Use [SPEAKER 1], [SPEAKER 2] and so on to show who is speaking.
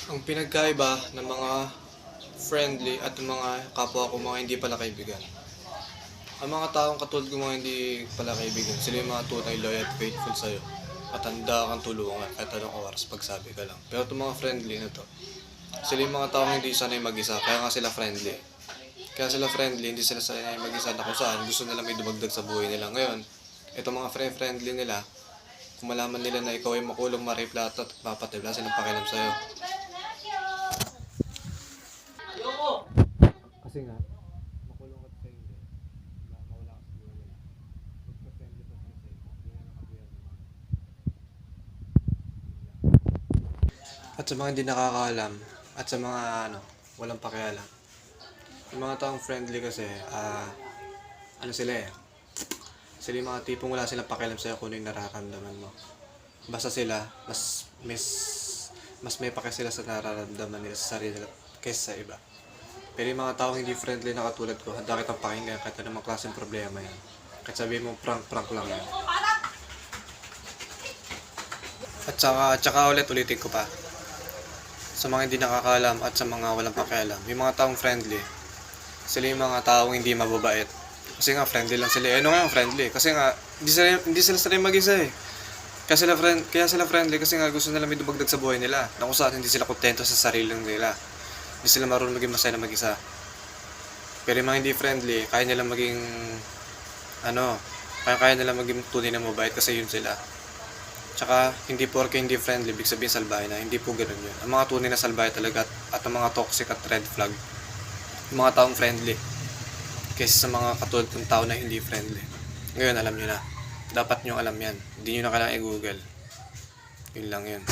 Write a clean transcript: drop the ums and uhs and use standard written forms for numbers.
[SPEAKER 1] Ang pinagkaiba ng mga friendly at ng mga kapwa ko mga hindi pala kaibigan. Ang mga taong katulad ko mga hindi pala kaibigan, sila yung mga tunay loyal at faithful sa'yo. At handa kang tulungan kahit anong oras pagsabi ka lang. Pero itong mga friendly na to, sila yung mga taong hindi sanay mag-isa, kaya nga sila friendly. Kaya sila friendly, hindi sila sanay mag-isa na kung saan gusto nila may dumagdag sa buhay nila. Ngayon, itong mga friendly nila, kung malaman nila na ikaw ay makulong, mariplata at papatay, wala silang pakialam sa'yo. Kasi nga, makulong ka sa hindi, mawala ka sa buhay nila. Magpa-friendly pa sila sa ikaw, hindi na nakabiyar naman. At sa mga hindi nakakaalam, at sa mga walang pakialam, yung mga taong friendly kasi, ano sila eh, sila yung mga tipong wala silang pakialam sa'yo kung ano yung nararamdaman mo. Basta sila, mas may pake sila sa nararamdaman nila sa sarili nila kaysa sa iba. Pero yung mga taong hindi friendly na katulad ko, handa kitang pakinggan kahit anong klaseng problema yan. Kahit sabihin mo prank lang yan. At saka ulitin ko pa. Sa mga hindi nakakaalam at sa mga walang pakialam, yung mga taong friendly, sila yung mga taong hindi mababait. Kasi nga friendly lang sila. Ano nga yung friendly? Kasi nga hindi sila sanay mag-isa eh. Kaya sila friendly kasi nga gusto nila may dumagdag sa buhay nila. Na kung saan hindi sila kontento sa sarili nila. Hindi sila marunong maging masaya na mag-isa. Pero yung mga hindi friendly, kaya nila maging kaya nila maging tunay na mabait kasi yun sila. Tsaka hindi porke hindi friendly, ibig sabihin salbahe na. Hindi po ganun yun. Ang mga tunay na salbahe talaga at ang mga toxic at red flag, yung mga taong friendly kaysa sa mga katulad ng tao na hindi friendly. Ngayon alam nyo na. Dapat nyo alam yan. Hindi nyo na kailangan i-google. Yun lang yun.